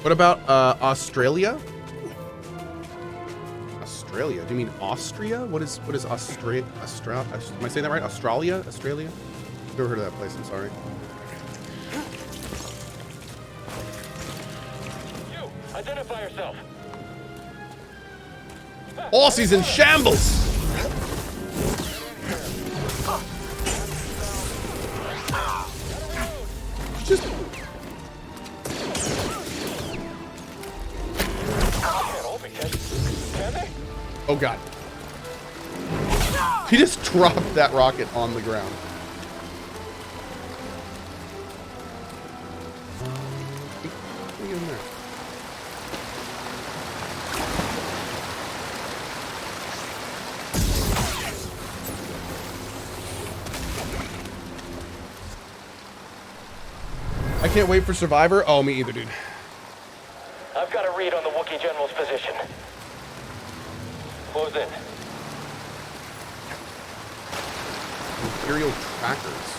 What about Australia? Australia? Do you mean Austria? What is Australia? Am I saying that right? Australia? Australia? I've never heard of that place. I'm sorry. You identify yourself. Aussie's in shambles. Just oh god. He just dropped that rocket on the ground. Let me get in there. I can't wait for Survivor. Oh, me either, dude. I've got a read on the Wookiee General's position. Close in. Imperial trackers.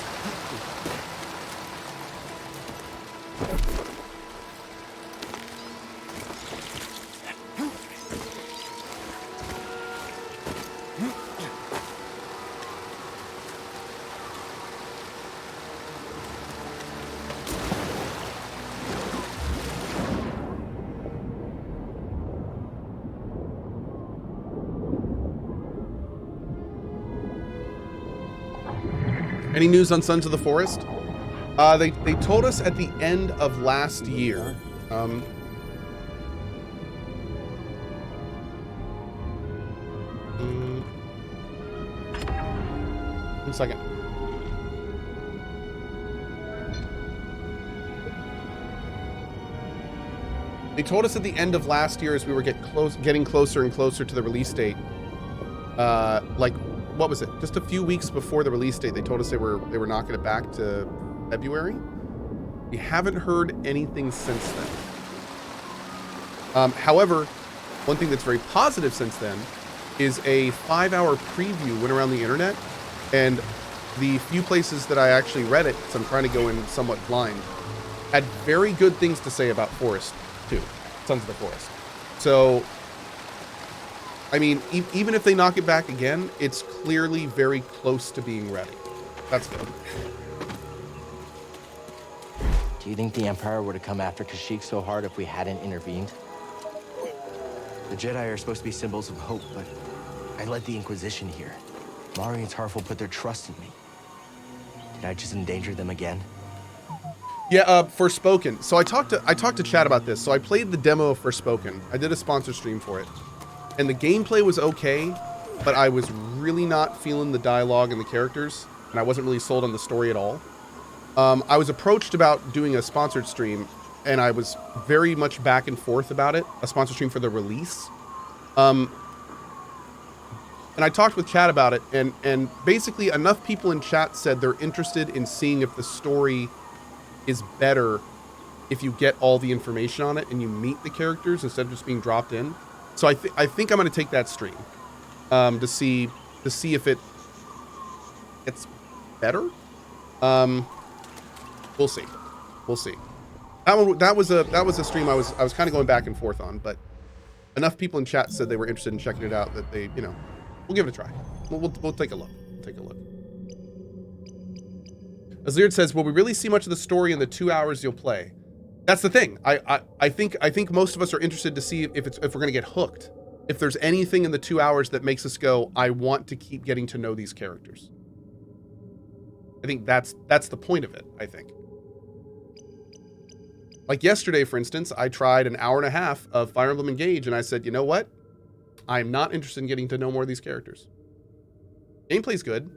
Any news on Sons of the Forest? They told us at the end of last year. One second. They told us at the end of last year as we were getting closer and closer to the release date. Like, what was it? Just a few weeks before the release date, they told us they were knocking it back to February. We haven't heard anything since then. However, one thing that's very positive since then is a 5-hour preview went around the internet, and the few places that I actually read it, so I'm trying to go in somewhat blind, had very good things to say about Forest 2, Sons of the Forest. So, I mean, even if they knock it back again, it's clearly very close to being ready. That's good. Do you think the Empire would have come after Kashyyyk so hard if we hadn't intervened? The Jedi are supposed to be symbols of hope, but I led the Inquisition here. Mari and Tarful put their trust in me. Did I just endanger them again? Yeah, Forspoken. So I talked to Chad about this. So I played the demo of Forspoken. I did a sponsor stream for it. And the gameplay was okay, but I was really not feeling the dialogue and the characters, and I wasn't really sold on the story at all. I was approached about doing a sponsored stream, and I was very much back and forth about it, a sponsored stream for the release. And I talked with chat about it, and basically enough people in chat said they're interested in seeing if the story is better if you get all the information on it and you meet the characters instead of just being dropped in. So I think I'm going to take that stream to see if it's better. We'll see. We'll see. That was a stream I was kind of going back and forth on, but enough people in chat said they were interested in checking it out that they, we'll give it a try. We'll take a look. We'll take a look. Azir says, will we really see much of the story in the 2 hours you'll play? That's the thing. I think most of us are interested to see if we're going to get hooked. If there's anything in the 2 hours that makes us go, I want to keep getting to know these characters. I think that's the point of it, I think. Like yesterday, for instance, I tried an hour and a half of Fire Emblem Engage, and I said, you know what? I'm not interested in getting to know more of these characters. Gameplay's good,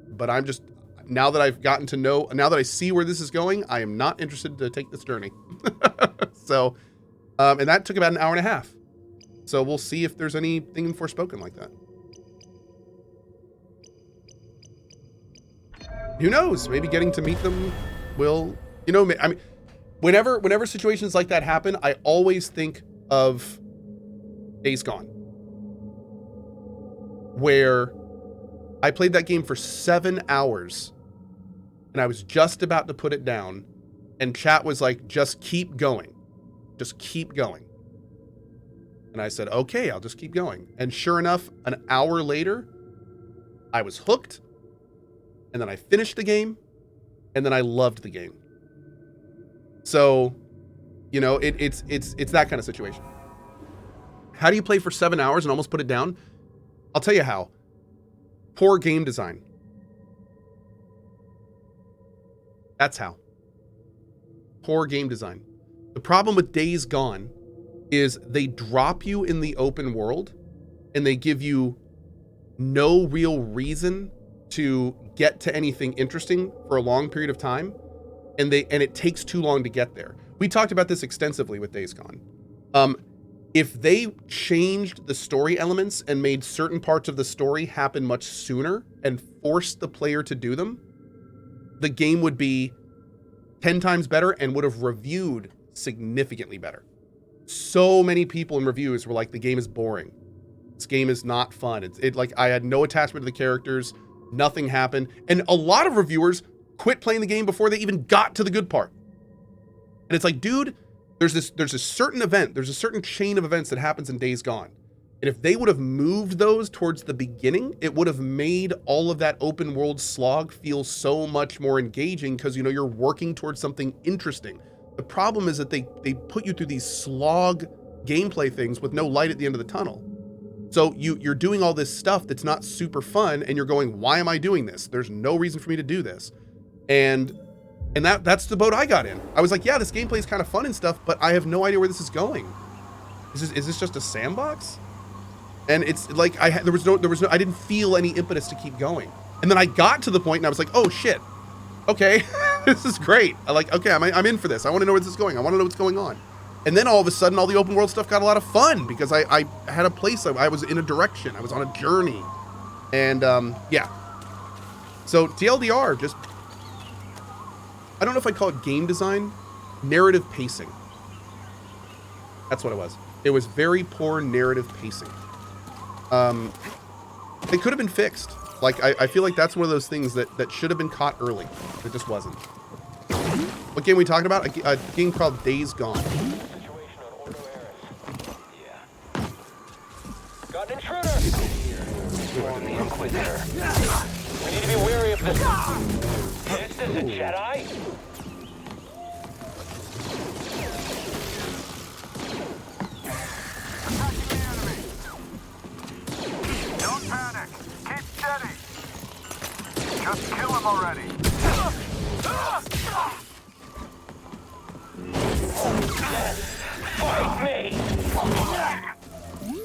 but I'm just... now that I see where this is going, I am not interested to take this journey. So, and that took about an hour and a half. So we'll see if there's anything in Forspoken like that. Who knows? Maybe getting to meet them will, I mean, whenever situations like that happen, I always think of Days Gone, where I played that game for 7 hours and I was just about to put it down, and chat was like, just keep going. Just keep going. And I said, okay, I'll just keep going. And sure enough, an hour later, I was hooked. And then I finished the game. And then I loved the game. So, you know, it's that kind of situation. How do you play for 7 hours and almost put it down? I'll tell you how. Poor game design. That's how. Poor game design. The problem with Days Gone is they drop you in the open world and they give you no real reason to get to anything interesting for a long period of time, and it takes too long to get there. We talked about this extensively with Days Gone. If they changed the story elements and made certain parts of the story happen much sooner and forced the player to do them, the game would be 10 times better and would have reviewed significantly better. So many people in reviews were like, the game is boring. This game is not fun. It like, I had no attachment to the characters. Nothing happened. And a lot of reviewers quit playing the game before they even got to the good part. And it's like, dude, there's a certain event, there's a certain chain of events that happens in Days Gone. And if they would have moved those towards the beginning, it would have made all of that open world slog feel so much more engaging because, you know, you're working towards something interesting. The problem is that they put you through these slog gameplay things with no light at the end of the tunnel. So you're doing all this stuff that's not super fun, and you're going, why am I doing this? There's no reason for me to do this. And that's the boat I got in. I was like, yeah, this gameplay is kind of fun and stuff, but I have no idea where this is going. Is this just a sandbox? And it's like there was no I didn't feel any impetus to keep going. And then I got to the point and I was like, oh shit. Okay, this is great. I'm in for this. I want to know where this is going. I want to know what's going on. And then all of a sudden, all the open world stuff got a lot of fun because I had a place. I was in a direction. I was on a journey. And yeah. So TLDR, just, I don't know if I'd call it game design, narrative pacing. That's what it was. It was very poor narrative pacing. It could have been fixed. Like, I feel like that's one of those things that should have been caught early. It just wasn't. What game are we talking about? A game called Days Gone. Yeah. Got an intruder! On the Inquisitor. We need to be wary of this. This is a Jedi? Don't panic. Keep steady. Just kill him already. Fight me!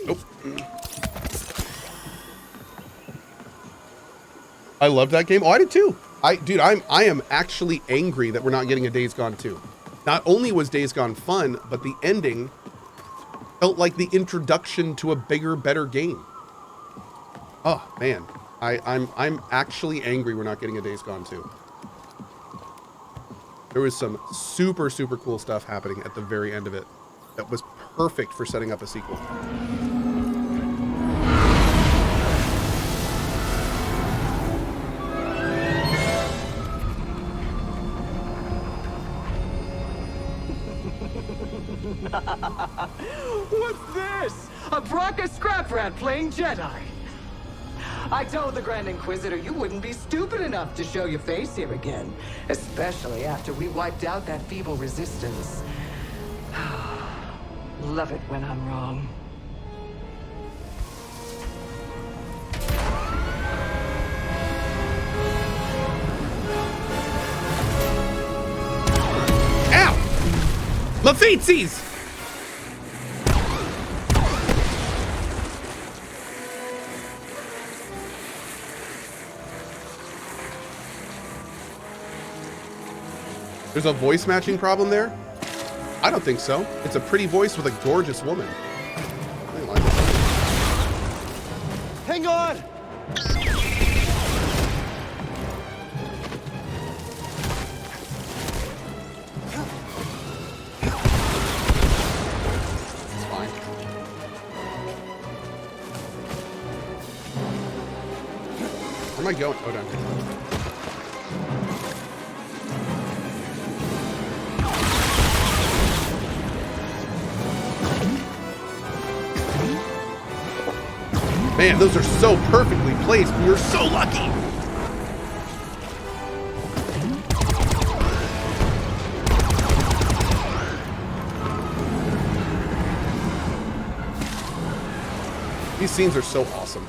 Nope. I loved that game. Oh, I did too. I am actually angry that we're not getting a Days Gone 2. Not only was Days Gone fun, but the ending felt like the introduction to a bigger, better game. Oh man, I'm actually angry we're not getting a Days Gone 2. There was some super, super cool stuff happening at the very end of it that was perfect for setting up a sequel. What's this? A Bracca scrap rat playing Jedi. I told the Grand Inquisitor you wouldn't be stupid enough to show your face here again, especially after we wiped out that feeble resistance. Love it when I'm wrong. Ow! My feetsies! There's a voice matching problem there? I don't think so. It's a pretty voice with a gorgeous woman. Hang on! It's fine. Where am I going? Oh, down here. Man, those are so perfectly placed. We were so lucky. These scenes are so awesome.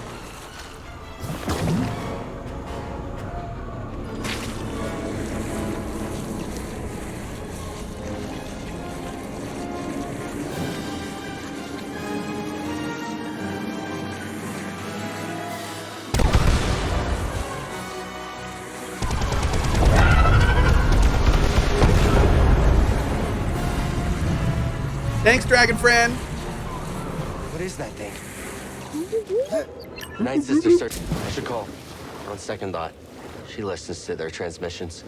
Thanks, Dragon Friend. What is that thing? Night Sister search. I should call. On second thought, she listens to their transmissions.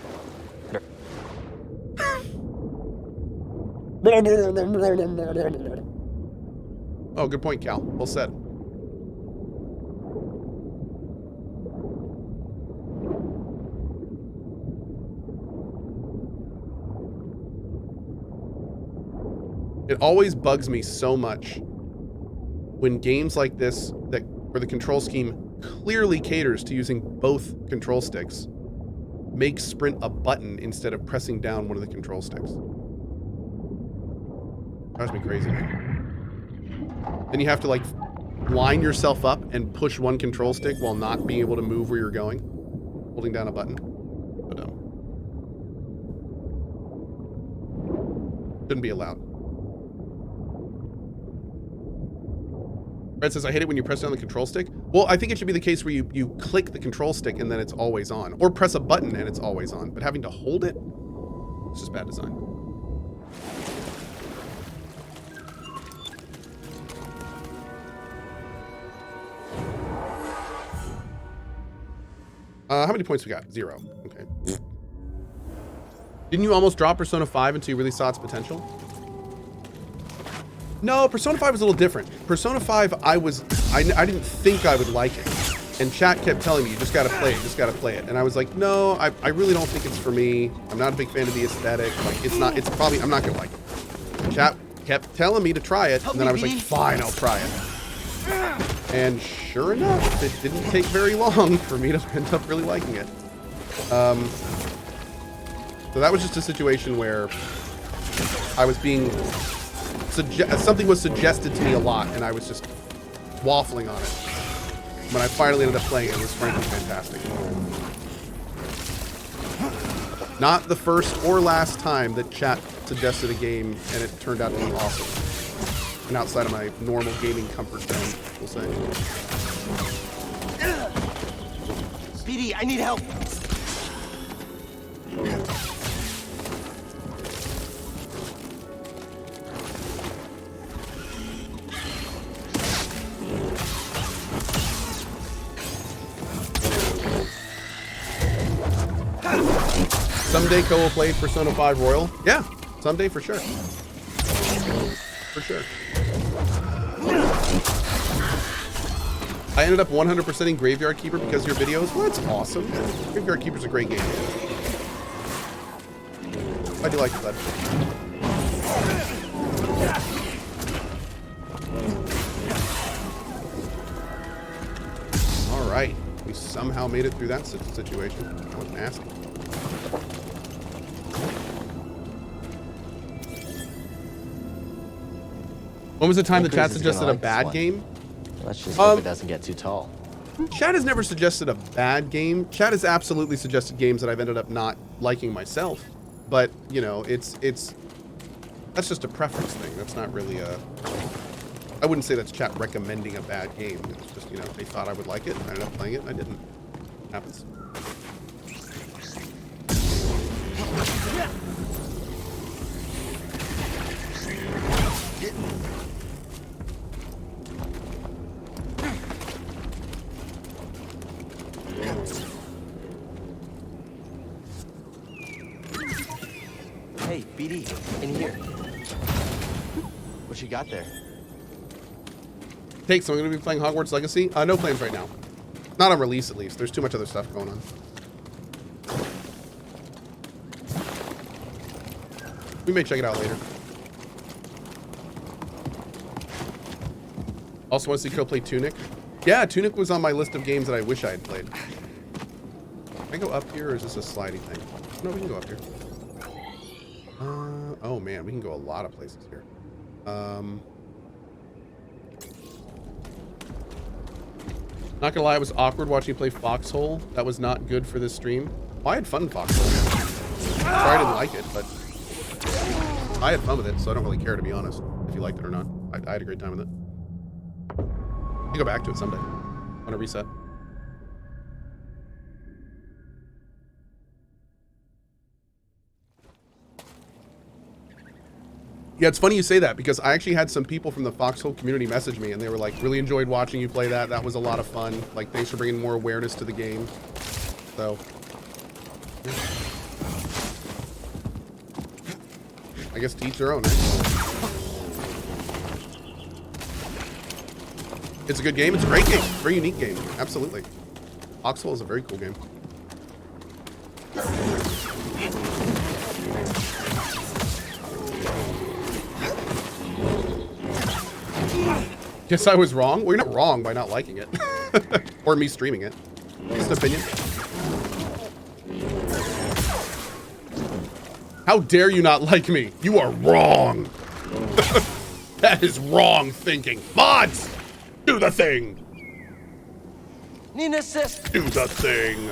Oh, good point, Cal. Well said. It always bugs me so much when games like this, that where the control scheme clearly caters to using both control sticks, make sprint a button instead of pressing down one of the control sticks. Drives me crazy. Then you have to like line yourself up and push one control stick while not being able to move where you're going, holding down a button. So dumb. Shouldn't be allowed. Red says, I hate it when you press down the control stick. Well, I think it should be the case where you click the control stick and then it's always on. Or press a button and it's always on. But having to hold it, it's just bad design. How many points we got? 0. Okay. Didn't you almost drop Persona 5 until you really saw its potential? No, Persona 5 was a little different. Persona 5, I didn't think I would like it. And chat kept telling me, you just gotta play it, you just gotta play it. And I was like, no, I really don't think it's for me. I'm not a big fan of the aesthetic. Like, I'm not gonna like it. Chat kept telling me to try it, and then I was like, fine, I'll try it. And sure enough, it didn't take very long for me to end up really liking it. So that was just a situation where I was being... something was suggested to me a lot, and I was just waffling on it. When I finally ended up playing it, it was frankly fantastic. Not the first or last time that chat suggested a game and it turned out to be awesome. And outside of my normal gaming comfort zone, we'll say. BD, I need help. Someday Cohh will play Persona 5 Royal. Yeah, someday for sure. For sure. I ended up 100%ing Graveyard Keeper because of your videos. Well, that's awesome. Graveyard Keeper's a great game. I do like that. All right. We somehow made it through that situation. That was nasty. When was the time the chat suggested a bad game? Let's just hope it doesn't get too tall. Chat has never suggested a bad game. Chat has absolutely suggested games that I've ended up not liking myself. But, you know, that's just a preference thing. That's not really a... I wouldn't say that's chat recommending a bad game. It's just, you know, they thought I would like it, and I ended up playing it, and I didn't. It happens. Hey, BD, in here. What you got there? Take, so I'm going to be playing Hogwarts Legacy. No plans right now. Not on release, at least. There's too much other stuff going on. We may check it out later. Also want to see Cohh play Tunic. Yeah, Tunic was on my list of games that I wish I had played. Can I go up here, or is this a slidey thing? No, we can go up here. Oh man, we can go a lot of places here. Not gonna lie, it was awkward watching you play Foxhole. That was not good for this stream. Well, I had fun in Foxhole. Sorry I didn't like it, but I had fun with it, so I don't really care, to be honest, if you liked it or not. I had a great time with it. I'll go back to it someday. Want to reset? Yeah, it's funny you say that, because I actually had some people from the Foxhole community message me, and they were like, really enjoyed watching you play that. That was a lot of fun. Like, thanks for bringing more awareness to the game. So, yeah. I guess to each their own, right? It's a good game. It's a great game. It's a very unique game. Absolutely. Foxhole is a very cool game. Guess I was wrong. Well, you're not wrong by not liking it. Or me streaming it. Just an opinion. How dare you not like me? You are wrong. That is wrong thinking. Mods, do the thing. Need an assist. Do the thing.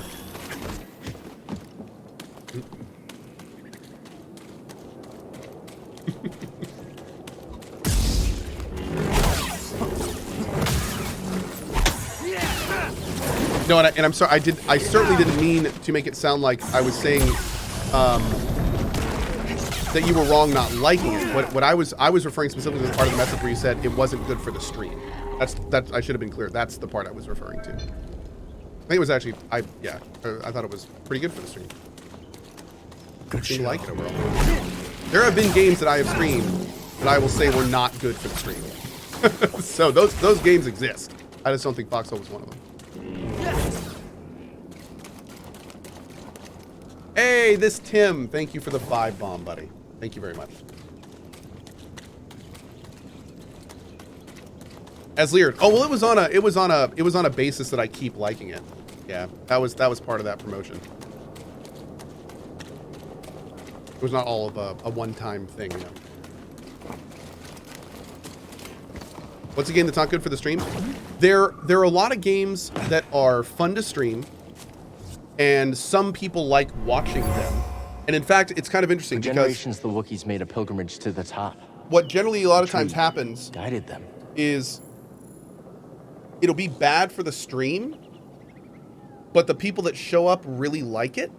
No, and I'm sorry. I certainly didn't mean to make it sound like I was saying that you were wrong not liking it. What I was referring specifically to the part of the message where you said it wasn't good for the stream. That's I should have been clear. That's the part I was referring to. I think it was actually I thought it was pretty good for the stream. Good show. Like it overall. There have been games that I have streamed that I will say were not good for the stream. So those games exist. I just don't think Foxhole was one of them. Hey, this Tim. Thank you for the 5 bomb, buddy. Thank you very much. As Lear. Oh well, it was on a basis that I keep liking it. Yeah, that was part of that promotion. It was not all of a one-time thing, you know. What's a game that's not good for the stream? There are a lot of games that are fun to stream, and some people like watching them. And in fact, it's kind of interesting For generations, the Wookiees made a pilgrimage to the top. What generally a lot of times happens Guided them. is it'll be bad for the stream, but the people that show up really like it.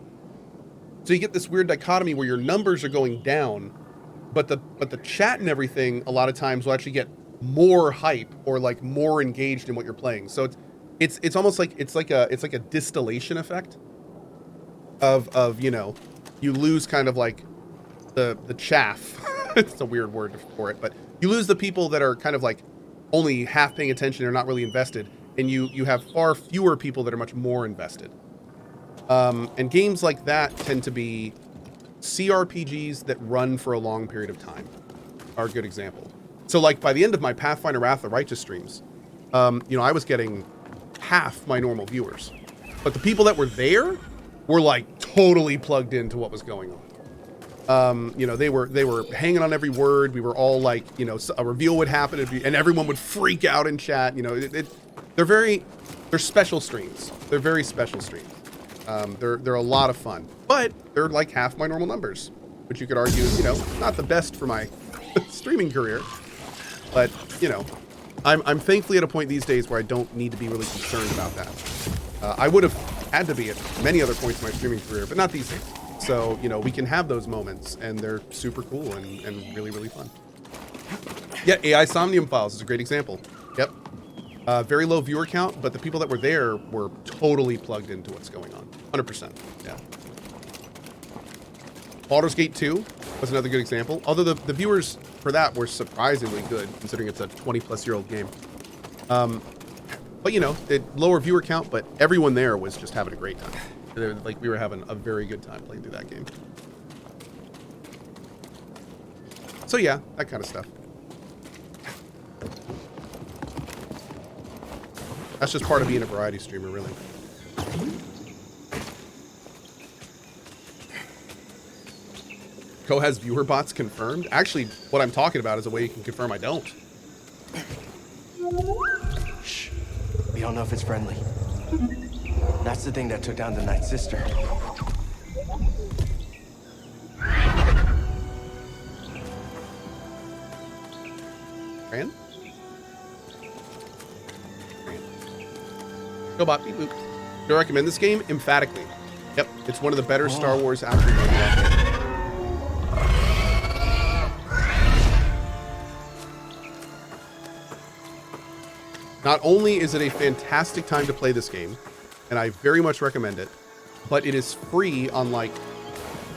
So you get this weird dichotomy where your numbers are going down, but the chat and everything a lot of times will actually get more hype or like more engaged in what you're playing. So it's almost like it's like a distillation effect of you know, you lose kind of like the chaff. It's a weird word for it, but you lose the people that are kind of like only half paying attention or not really invested, and you have far fewer people that are much more invested. And games like that tend to be CRPGs that run for a long period of time are a good example. So like by the end of my Pathfinder Wrath of the Righteous streams, you know, I was getting half my normal viewers, but the people that were there were like totally plugged into what was going on. You know, they were hanging on every word. We were all like, you know, a reveal would happen and everyone would freak out in chat. You know, they're special streams. They're very special streams. They're a lot of fun, but they're like half my normal numbers, which you could argue is, you know, not the best for my streaming career. But, you know, I'm thankfully at a point these days where I don't need to be really concerned about that. I would have had to be at many other points in my streaming career, but not these days. So, you know, we can have those moments, and they're super cool and really, really fun. Yeah, AI Somnium Files is a great example. Yep. Very low viewer count, but the people that were there were totally plugged into what's going on. 100%. Yeah. Baldur's Gate 2 was another good example. Although the viewers for that were surprisingly good, considering it's a 20-plus-year-old game. But, you know, lower viewer count, but everyone there was just having a great time. Like, we were having a very good time playing through that game. So, yeah, that kind of stuff. That's just part of being a variety streamer, really. Cohh has viewer bots confirmed. Actually, what I'm talking about is a way you can confirm I don't. Shh. We don't know if it's friendly. That's the thing that took down the Night Sister. Ran? Go bot, beep boop. Do I recommend this game? Emphatically. Yep, it's one of the better Star Wars action games out there. Not only is it a fantastic time to play this game, and I very much recommend it, but it is free on like,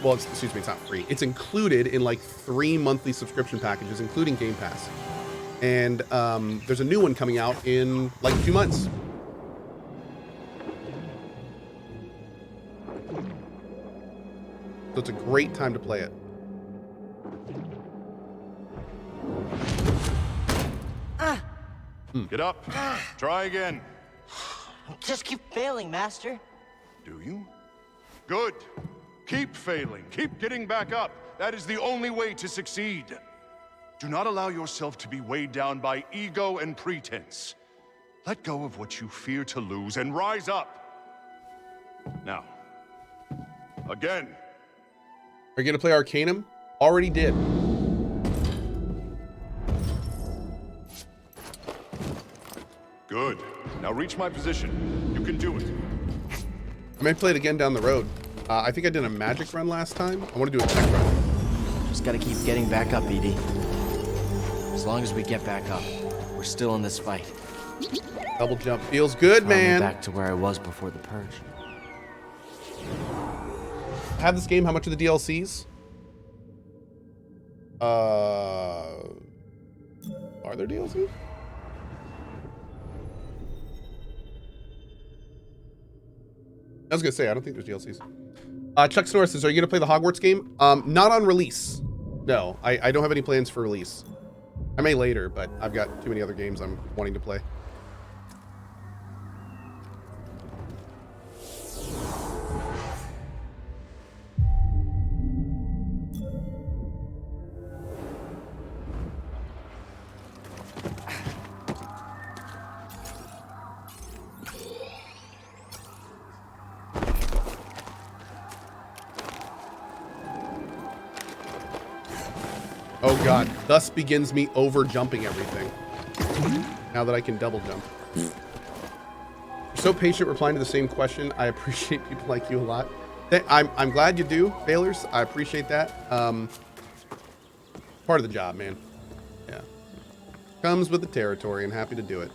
well, excuse me, it's not free. It's included in like 3 monthly subscription packages, including Game Pass. And there's a new one coming out in like 2 months. So it's a great time to play it. Get up. Try again. Just keep failing, Master. Do you? Good. Keep failing. Keep getting back up. That is the only way to succeed. Do not allow yourself to be weighed down by ego and pretense. Let go of what you fear to lose and rise up. Now, again. Are you going to play Arcanum? Already did. Good. Now reach my position. You can do it. I may play it again down the road. I think I did a magic run last time. I want to do a tech run. Just gotta keep getting back up, Edie. As long as we get back up, we're still in this fight. Double jump feels good, man. Back to where I was before the purge. Have this game. How much are the DLCs? Are there DLCs? I was gonna say, I don't think there's DLCs. Chuck Snor says, are you gonna play the Hogwarts game? Not on release. No, I don't have any plans for release. I may later, but I've got too many other games I'm wanting to play. Oh god, thus begins me over jumping everything. Now that I can double jump. You're so patient replying to the same question. I appreciate people like you a lot. I'm glad you do, Failers. I appreciate that. Part of the job, man. Yeah. Comes with the territory and happy to do it.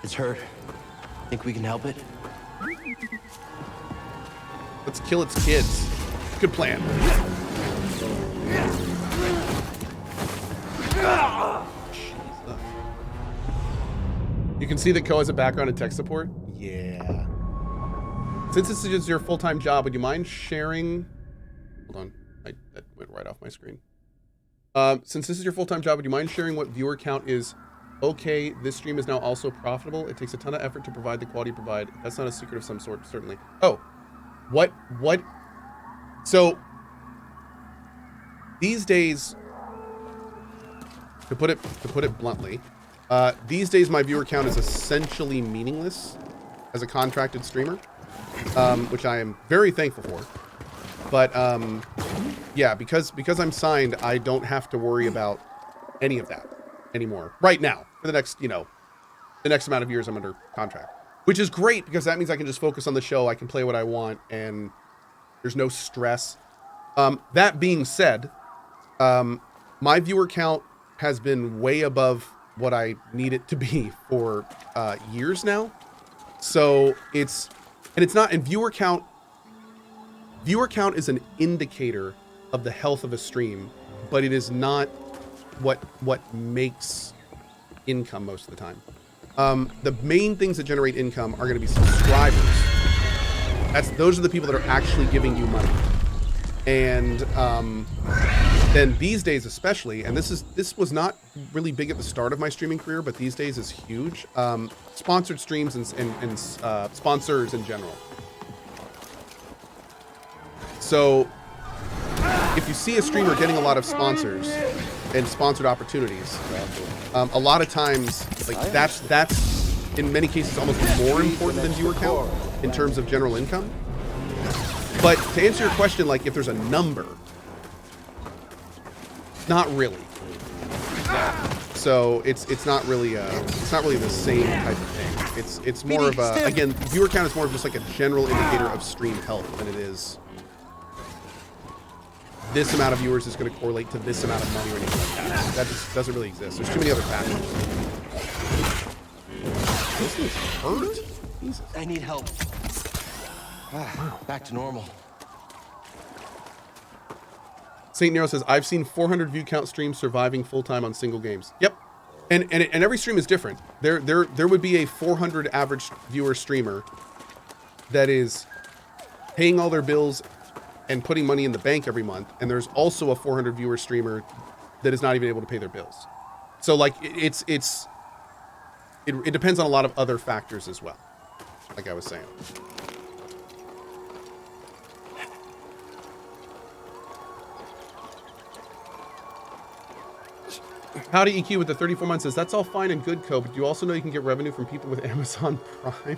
It's hurt. Think we can help it? Let's kill its kids. Good plan. You can see that Cohh has a background in tech support. Yeah. Since this is your full-time job, would you mind sharing? Hold on, that went right off my screen. Since this is your full-time job, would you mind sharing what viewer count is? Okay, this stream is now also profitable. It takes a ton of effort to provide the quality you provide. That's not a secret of some sort, certainly. Oh, what? So, these days, to put it bluntly, these days my viewer count is essentially meaningless as a contracted streamer, which I am very thankful for. But yeah, because I'm signed, I don't have to worry about any of that anymore right now for the next, the next amount of years I'm under contract, which is great because that means I can just focus on the show. I can play what I want and there's no stress. That being said, my viewer count has been way above what I need it to be for years now. So viewer count is an indicator of the health of a stream, but it is not what makes income most of the time. The main things that generate income are going to be subscribers. Those are the people that are actually giving you money. And then these days especially, and this was not really big at the start of my streaming career, but these days is huge. Sponsored streams and sponsors in general. So if you see a streamer getting a lot of sponsors and sponsored opportunities, a lot of times, like that's in many cases almost more important than viewer count in terms of general income. But to answer your question, like if there's a number, not really. So it's not really the same type of thing. It's more of a, again, viewer count is more of just like a general indicator of stream health than it is this amount of viewers is going to correlate to this amount of money or anything like that. That just doesn't really exist. There's too many other factors. This thing's hurt. Jesus. I need help. Back to normal. St. Nero says, I've seen 400 view count streams surviving full-time on single games. Yep. And every stream is different. There would be a 400 average viewer streamer that is paying all their bills and putting money in the bank every month. And there's also a 400 viewer streamer that is not even able to pay their bills. So like it depends on a lot of other factors as well. Like I was saying. Howdy EQ with the 34 months says, that's all fine and good, Cohh, but you also know you can get revenue from people with Amazon Prime.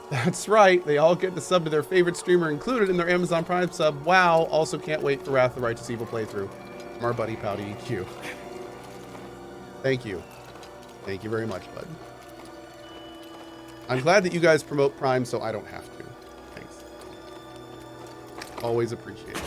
That's right. They all get to sub to their favorite streamer included in their Amazon Prime sub. Wow. Also can't wait for Wrath of the Righteous Evil playthrough. From our buddy Pouty EQ. Thank you. Thank you very much, bud. I'm glad that you guys promote Prime so I don't have to. Thanks. Always appreciate it.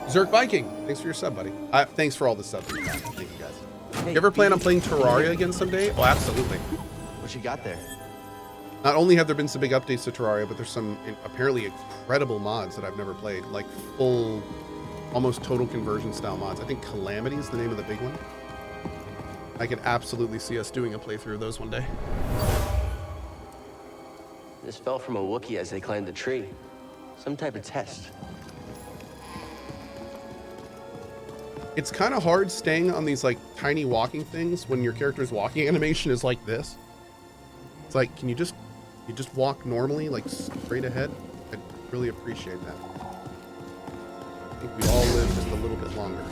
Zerk Viking, thanks for your sub, buddy. Thanks for all the subs. Thank you, guys. Hey, you ever plan on playing Terraria again someday? Oh, absolutely. What you got there? Not only have there been some big updates to Terraria, but there's some apparently incredible mods that I've never played, like full, almost total conversion style mods. I think Calamity is the name of the big one. I could absolutely see us doing a playthrough of those one day. This fell from a Wookiee as they climbed the tree. Some type of test. It's kind of hard staying on these like tiny walking things when your character's walking animation is like this. It's like, can you just walk normally, like straight ahead? I'd really appreciate that. I think we all live just a little bit longer.